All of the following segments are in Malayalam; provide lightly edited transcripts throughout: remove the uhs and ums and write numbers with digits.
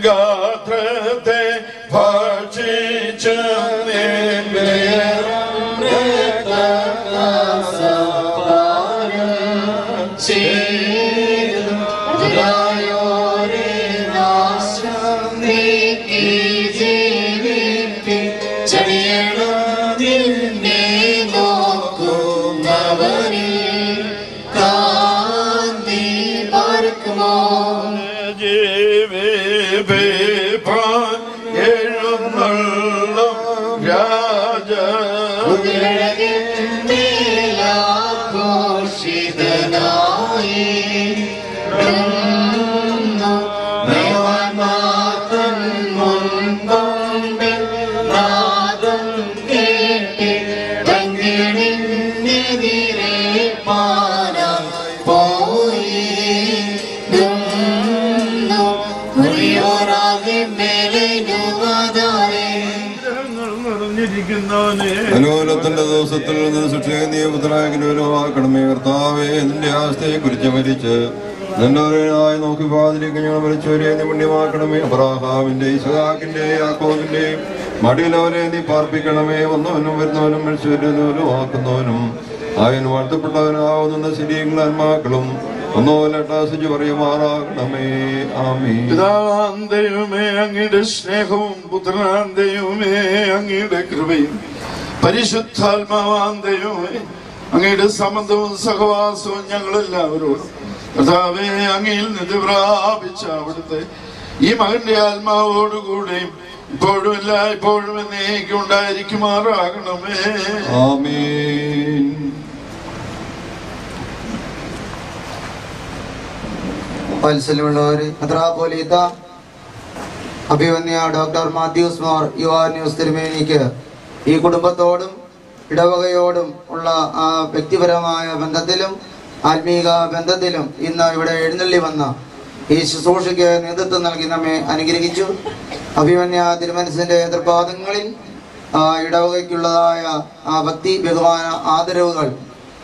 ഗാത്രത്തെ ഭക്ഷിച്ച് അനുകൂലത്തിന്റെ ദിവസത്തിൽ നിന്ന് ശിക്ഷയെ നീ പുത്രനാക്കണമേ. കർത്താവേ, നിന്റെ ആസ്ഥയെ കുറിച്ച് മരിച്ച് നല്ലവരായി നോക്കി പാതിലേക്ക് ഞങ്ങൾ മരിച്ചവരെ നീ പുണ്യമാക്കണമേ. അബ്രാഹാമിന്റെ, ഇസ്ഹാക്കിന്റെ, യാക്കോബിന്റെ മടിയിലവരെ നീ പാർപ്പിക്കണമേ. വന്നവനും വരുന്നവനും മരിച്ചവരും ആക്കുന്നവനും ആയൻ വാഴ്ത്തപ്പെട്ടവനാവുന്ന ശരീരങ്ങളും ആത്മാക്കളും ഒന്നോലട്ടാസിച്ച് പറയുമാറാകണമേ. ആമീൻ. പിതാവാം ദൈവമേ, അങ്ങയുടെ സ്നേഹവും പുത്രനാം ദൈവമേ അങ്ങയുടെ കൃപയും പരിശുദ്ധാത്മാവാം ദൈവമേ അങ്ങയുടെ സംബന്ധവും സഹവാസവും ഞങ്ങളെല്ലാവരോടും കർത്താവേ അങ്ങയിൽ നിന്ന് പ്രാപിച്ച അവിടുത്തെ ഈ മകന്റെ ആത്മാവോടുകൂടെയും ഇപ്പോഴും എല്ലായ്പ്പോഴും എന്നേക്കും ഉണ്ടായിരിക്കുമാറാകണമേ. ആമീൻ. വാത്സല്യമുള്ളവരെ, മെത്രാപ്പോലീത്ത അഭിവന്യ ഡോക്ടർ മാത്യൂസ് മാർ യുവാന്യൂസ് തിരുമേനിക്ക് ഈ കുടുംബത്തോടും ഇടവകയോടും ഉള്ള ആ വ്യക്തിപരമായ ബന്ധത്തിലും ആത്മീക ബന്ധത്തിലും ഇന്ന് ഇവിടെ എഴുന്നള്ളി വന്ന ഈ ശുശ്രൂഷയ്ക്ക് നേതൃത്വം നൽകി നമ്മെ അനുഗ്രഹിച്ചു. അഭിമന്യ തിരുമനസിന്റെ എതിർപാദങ്ങളിൽ ഇടവകയ്ക്കുള്ളതായ ആ ഭക്തി ബഹുമാന ആദരവുകൾ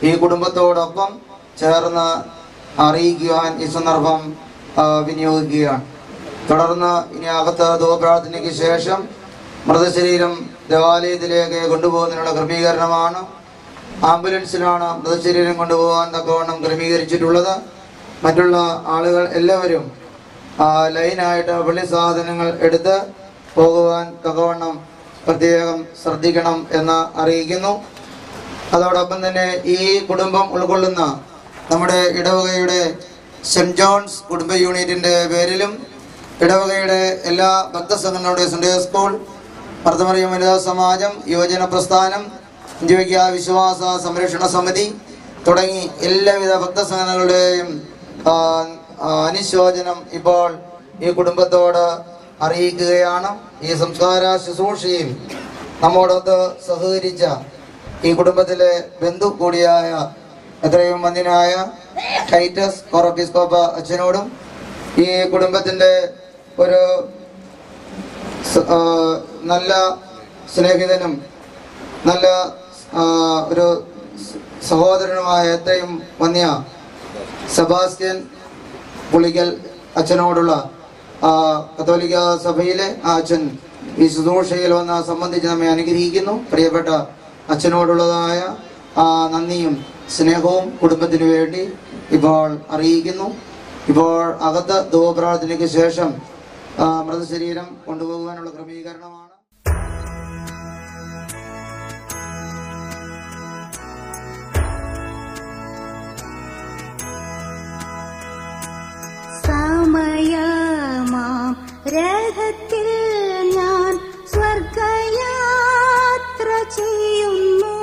ഈ കുടുംബത്തോടൊപ്പം ചേർന്ന് അറിയിക്കുവാൻ ഈ സന്ദർഭം വിനിയോഗിക്കുകയാണ്. തുടർന്ന് ഇനി അകത്ത് ധൂപപ്രാർത്ഥനയ്ക്ക് ശേഷം മൃതശരീരം ദേവാലയത്തിലേക്ക് കൊണ്ടുപോകുന്നതിനുള്ള ക്രമീകരണമാണ്. ആംബുലൻസിലാണ് മൃതശരീരം കൊണ്ടുപോകാൻ തക്കവണ്ണം ക്രമീകരിച്ചിട്ടുള്ളത്. മറ്റുള്ള ആളുകൾ എല്ലാവരും ലൈനായിട്ട് പള്ളി സാധനങ്ങൾ എടുത്ത് പോകുവാൻ തക്കവണ്ണം പ്രത്യേകം ശ്രദ്ധിക്കണം എന്ന് അറിയിക്കുന്നു. അതോടൊപ്പം തന്നെ ഈ കുടുംബം ഉൾക്കൊള്ളുന്ന നമ്മുടെ ഇടവകയുടെ സെന്റ് ജോൺസ് കുടുംബ യൂണിറ്റിൻ്റെ പേരിലും ഇടവകയുടെ എല്ലാ ഭക്തസംഘങ്ങളുടെ സൺഡേ സ്കൂൾ, മർത്തമറിയം വനിതാ സമാജം, യുവജന പ്രസ്ഥാനം, ഇന്ത്യയ്ക്ക് വിശ്വാസ സംരക്ഷണ സമിതി തുടങ്ങി എല്ലാവിധ ഭക്തസംഘടനകളുടെയും അനുശോചനം ഇപ്പോൾ ഈ കുടുംബത്തോട് അറിയിക്കുകയാണ്. ഈ സംസ്കാര ശുശ്രൂഷയിൽ നമ്മോടൊത്ത് സഹകരിച്ച ഈ കുടുംബത്തിലെ ബന്ധു കൂടിയായ എത്രയും മന്ദിനായ ടൈറ്റസ് കോറോപ്പിസ്കോപ്പ അച്ഛനോടും ഈ കുടുംബത്തിൻ്റെ ഒരു നല്ല സ്നേഹിതനും നല്ല ഒരു സഹോദരനുമായ എത്രയും വന്യ സെബാസ്റ്റ്യൻ പുളിക്കൽ അച്ഛനോടുള്ള കത്തോലിക്ക സഭയിലെ ആ അച്ഛൻ ഈ ശുശ്രൂഷയിൽ വന്ന് സംബന്ധിച്ച് നമ്മെ അനുഗ്രഹിക്കുന്നു. പ്രിയപ്പെട്ട അച്ഛനോടുള്ളതായ നന്ദിയും സ്നേഹവും കുടുംബത്തിന് വേണ്ടി ഇപ്പോൾ അറിയിക്കുന്നു. ഇപ്പോൾ അകത്ത് ധൂപപ്രാർത്ഥനയ്ക്ക് ശേഷം മൃതശരീരം കൊണ്ടുപോകുവാനുള്ള ക്രമീകരണമാണ്. സമയമാം രഥത്തിൽ ഞാൻ സ്വർഗയാത്ര ചെയ്യുന്നു.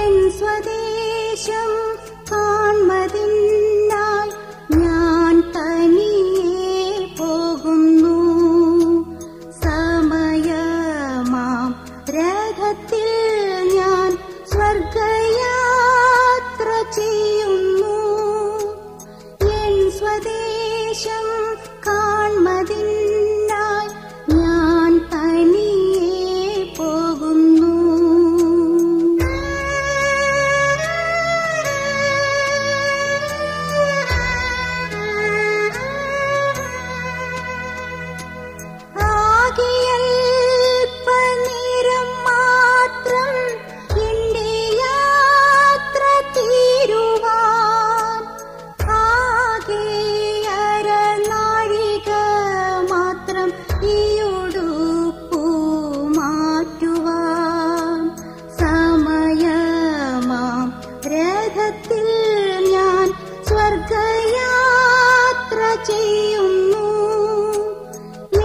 എൻ സ്വദേശം കാൺമതിനായി ഞാൻ തനിയെ പോകുന്നു. രഥത്തിൽ ഞാൻ സ്വർഗയാത്ര ചെയ്യുന്നു.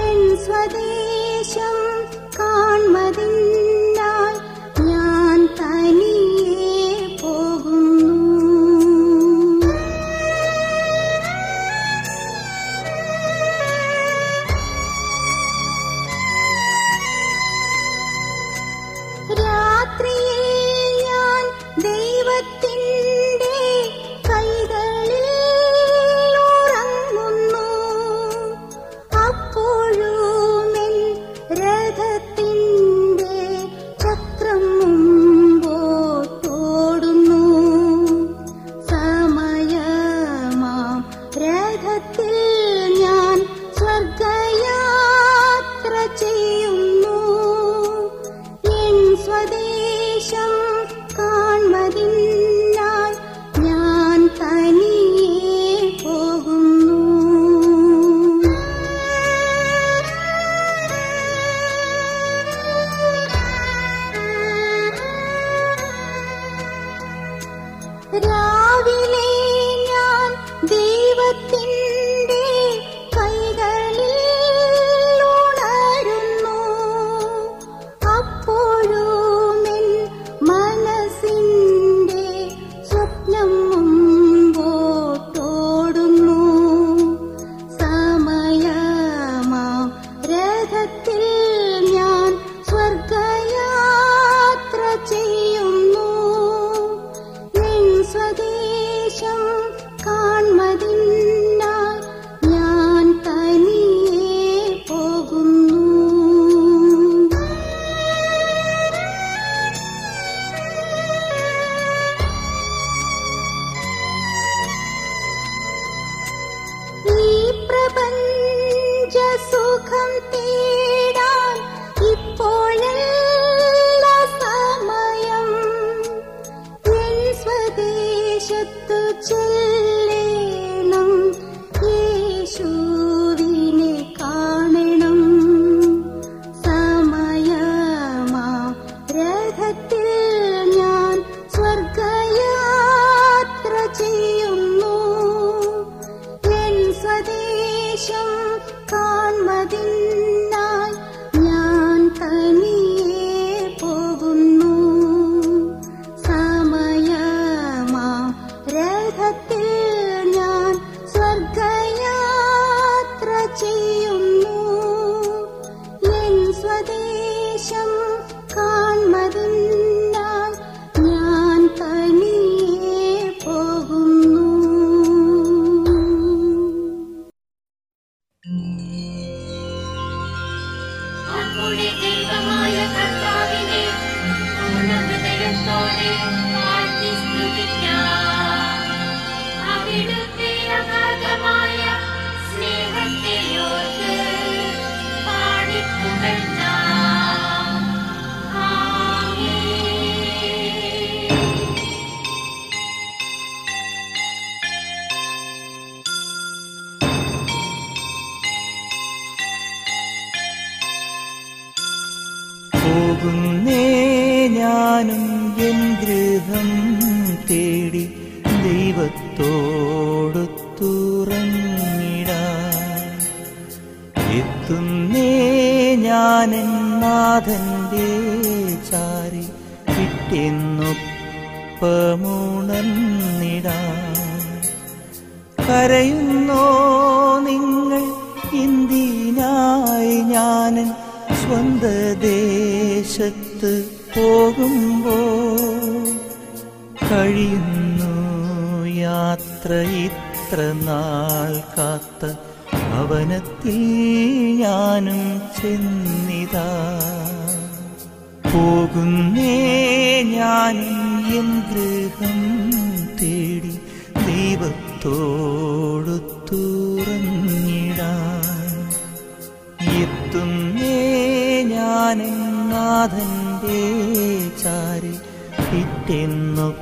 എൻ സ്വദേശം കാൺമതിനായി ഞാൻ തനിയെ പോകുന്നു. രാത്രിയിൽ ഞാൻ ദൈവത്തിൻ്റെ കൈകളിൽ ഉറങ്ങുന്നു. അപ്പോഴും എൻ രഥത്തിൻ്റെ ചക്രം മുമ്പോട്ടോടുന്നു. സമയമാം രഥത്തിൽ ഞാൻ സ്വർഗയാത്ര ചെയ്യുന്നു. എൻ സ്വദേശം കാൺമതിനായി ഞാൻ തനിയെ പോകുന്നു. രാവിലെ ഞാൻ ദൈവത്തിൻ്റെ കൈകളിൽ ഉണരുന്നു. അപ്പോഴും എൻ മനസ്സിൻ്റെ സ്വപ്നം മുമ്പോട്ടോടുന്നു. സമയമാം രഥത്തിൽ ഞാൻ സ്വർഗയാത്ര ചെയ്യുന്നു. എൻ സ്വദേശം കാൺമതിനായി ഞാൻ തനിയെ പോകുന്നു. ഈ പ്രപഞ്ച സുഖം തേടാൻ ഇപ്പോഴല്ല സമയം. എൻ സ്വദേശത്തു ചെല്ലണം. യേശുവിനെ കാണണം. സമയമാം രഥത്തിൽ ഞാൻ സ്വർഗയാത്ര ചെയ്യുന്നു. എൻ സ്വദേശം കാൺമതിനായി ഞാൻ തനിയെ പോകുന്നു. സമയമാം രഥത്തിൽ ഞാൻ സ്വർഗയാത്ര ചെയ്യുന്നു. എൻ സ്വദേശം കാൺമതിനായി ഞാൻ തനിയെ പോകുന്നു. നമ്മുടെ ദൈവമായ കർത്താവിനെ പൂർണ്ണ ഹൃദയത്തോടെ വാഴ്ത്തി സ്തുതിക്കാം. അവിടുത്തെ അഗാധമായ സ്നേഹത്തെ ഓർത്ത് പാടിപ്പുകഴ്ത്താം. ആമേൻ. പോകുന്നേ ഞാനും എൻ ഗൃഹം തേടി ദൈവത്തോടു തുറന്നിടാൻ. എത്തുന്നേ ഞാനെൻ നാഥന്റെ ചാരി വിട്ടെന്നൊപ്പമുണർന്നിടാൻ. കരയുന്നോ നിങ്ങൾ എന്തിനായി ഞാനൻ സ്വന്ത ദേശത്ത് പോകുമ്പോൾ? കഴിയുന്നു യാത്ര ഇത്ര നാൾ കാത്ത ഭവനത്തിൽ ഞാനും ചെന്നിതാ. പോകുന്നേ ഞാനും എൻ ഗൃഹം തേടി ദൈവത്തോടു തുറന്നിടാൻ. എത്തുന്നേ ഞാനെൻ നാഥന്റെ ചാരി പിറ്റെന്നൊപ്പമുണർന്നിടാൻ.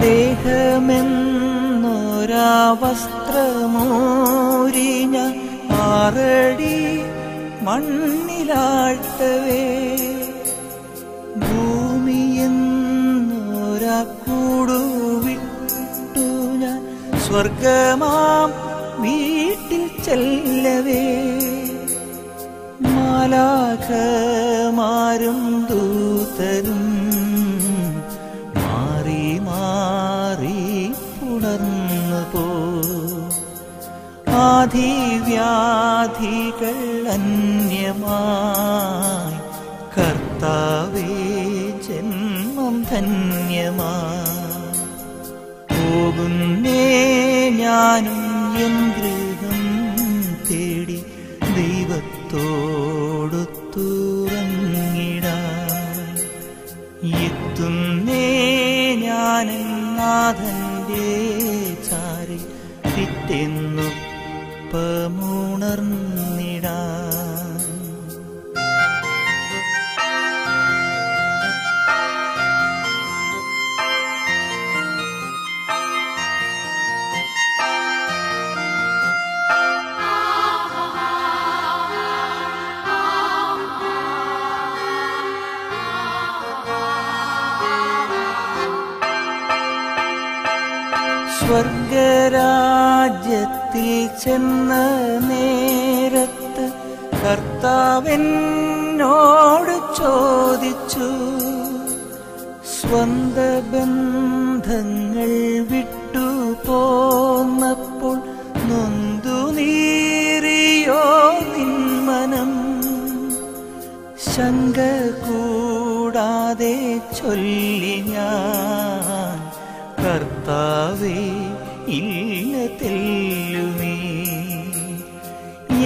ദേഹമെന്നൊരാ വസ്ത്രമൂരിഞ്ഞ 6 അടി മണ്ണിലാഴ്ത്തവേ ഭൂമിയെന്നൊരാ കൂടുവിട്ടു ഞാൻ സ്വർഗമാം വീട്ടിൽ ചെല്ലവേ മാലാഖമാരും ദൂതരും മാറി മാറി പുണർന്നു പോ ആധിവ്യാധികൾ അന്യമായി കർത്താവേ ജന്മം ധന്യമായി പോകുന്നേ ഞാനും എൻ ഗൃഹം തേടി ദൈവത്തോടൊത്തുറങ്ങിടാൻ എത്തുന്നേ ഞാനും നാഥന്റെ ചാരി പിറ്റെന്നൊപ്പമുണർന്നിടാൻ സ്വർഗരാജ്യത്തിൽ ചെന്ന നേരത്ത് കർത്താവെന്നോട് ചോദിച്ചു സ്വന്ത ബന്ധങ്ങൾ വിട്ടു പോന്നപ്പോൾ നൊന്തു നീറിയോ നിന്മനം ശങ്ക കൂടാതെ ചൊല്ലി ഞാൻ കർത്താവേ ഇല്ല തെല്ലുമേ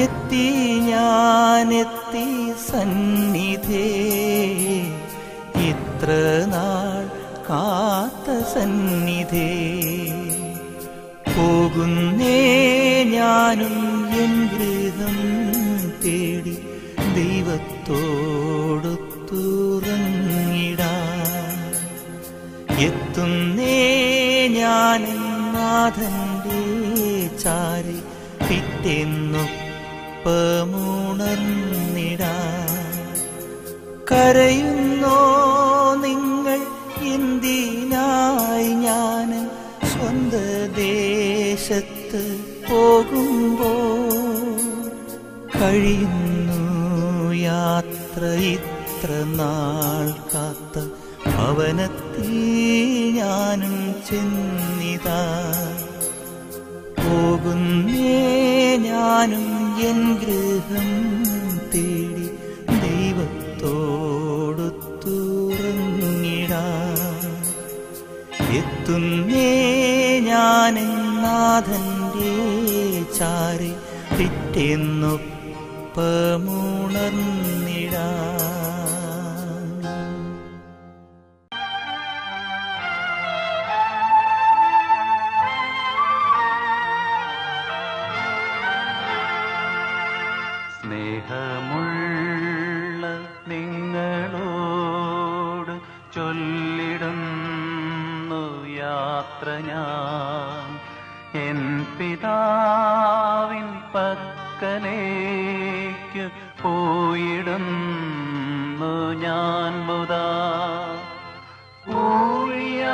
എത്തി ഞാനെത്തി സന്നിധേ ഇത്ര നാൾ കാത്ത സന്നിധേ പോകുന്നേ ഞാനും എൻ ഗൃഹം തേടി ദൈവത്തോടൊത്തുറങ്ങിടാൻ എത്തുന്നേ ഞാൻ നാഥന്റെ ചാരി പിറ്റെന്നൊപ്പമുണർന്നിടാൻ കരയുന്നോ നിങ്ങൾ എന്തിനായി ഞാൻ സ്വന്ത ദേശത്ത് പോകുമ്പോൾ കഴിയുന്നു യാത്ര ഇത്ര നാൾ കാത്ത ഭവനത്തിൽ ഞാനും ചെന്നിതാ പോകുന്നേ ഞാനും എൻ ഗൃഹം തേടി ദൈവത്തോടൊത്തുറങ്ങിടാൻ എത്തുന്നേ ഞാൻ നാഥന്റെ ചാരി പിറ്റെന്നൊപ്പമുണർന്നിടാൻ സ്നേഹമുള്ള നിങ്ങളോട് ചൊല്ലിടുന്നു യാത്ര ഞാൻ എൻ പിതാവിൻ പക്കലേക്ക് പോയിടുന്നു ഞാൻ മുതാ ഊഴിയായ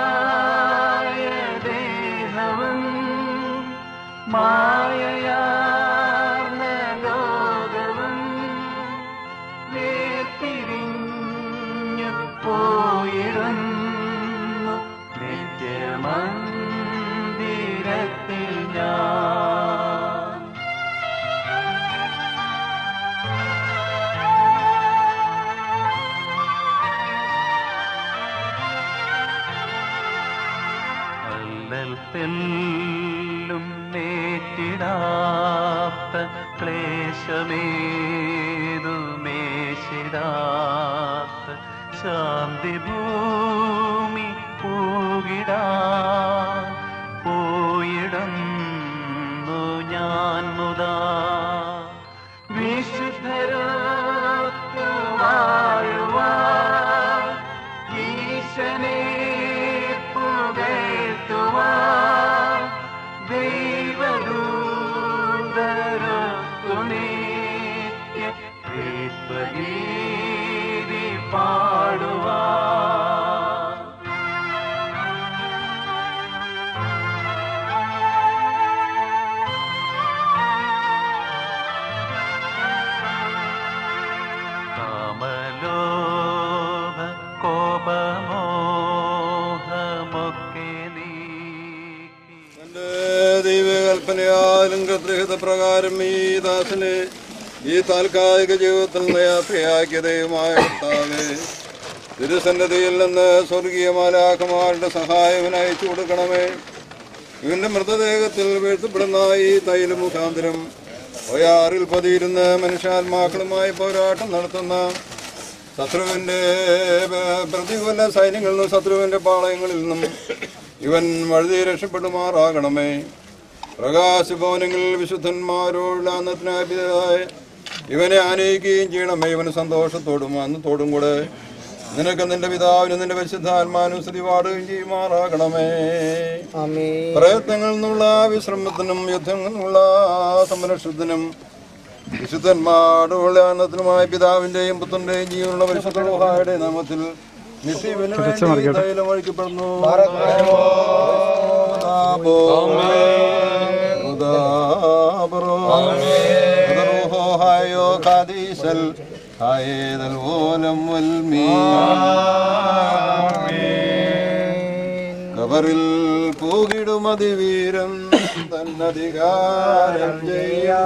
ദേഹവും മായയാർന്ന ലോകവും വേർപിരിഞ്ഞു പോയിടുന്നു നിത്യമന്ദിരത്തിൽ ഞാൻ അല്ലൽ തെല്ലും നേറ്റിടാത്ത ക്ലേശമേതുമേശിടാത്ത ശാന്തി ഭൂമി പൂകിടാൻ പോയിടുന്നു ഞാൻ മുതാ വിശുദ്ധരൊത്തു വാഴുവാൻ ഈശനെ പുകഴ്ത്തി കൽപ്പനയാലും കൃത്യഹിത പ്രകാരം ഈ ദാസനെ ഈ താൽക്കാലിക ജീവിതത്തിൽ നിന്ന് യാത്രയാക്കിയ ദൈവമായ കർത്താവേ, തിരുസന്നിധിയിൽ നിന്ന് സ്വർഗീയ മാലാഖമാരുടെ സഹായം അയച്ചു കൊടുക്കണമേ. ഇവന്റെ മൃതദേഹത്തിൽ വീഴ്ത്തപ്പെടുന്ന ഈ തൈല മുഖാന്തരം ഒയാറിൽ പതിയിരുന്ന് മനുഷ്യാത്മാക്കളുമായി പോരാട്ടം നടത്തുന്ന ശത്രുവിന്റെ പ്രതികൂല സൈന്യങ്ങളിൽ നിന്നും ശത്രുവിന്റെ പാളയങ്ങളിൽ നിന്നും ഇവൻ വഴുതി രക്ഷപ്പെടുമാറാകണമേ. പ്രകാശഭവനങ്ങളിൽ വിശുദ്ധന്മാരോടുള്ള അന്നത്തിനായി ഇവനെ ആനയിക്കുകയും ചെയ്യണമേ. ഇവന് സന്തോഷത്തോടും അന്നത്തോടും കൂടെ നിനക്ക് നിന്റെ പിതാവിനും നിന്റെ പരിശുദ്ധാത്മാനും സ്തുതി പാടുകയും ചെയ്യുമാറാകണമേ. പ്രയത്നങ്ങളിൽ നിന്നുള്ള വിശ്രമത്തിനും യുദ്ധങ്ങളിൽ നിന്നുള്ള സംരക്ഷണത്തിനും വിശുദ്ധന്മാരുടെ അന്നത്തിനുമായ പിതാവിന്റെയും പുത്രന്റെയും ജീവനുള്ള പരിശുദ്ധ റൂഹായുടെ നാമത്തിൽ നിത്യവിന് വേണ്ടി തൈലം ഒഴിക്കപ്പെടുന്നു. കബറിൽ പൂകിടും അതിവീരം തന്നധികാരം ചെയ്യാ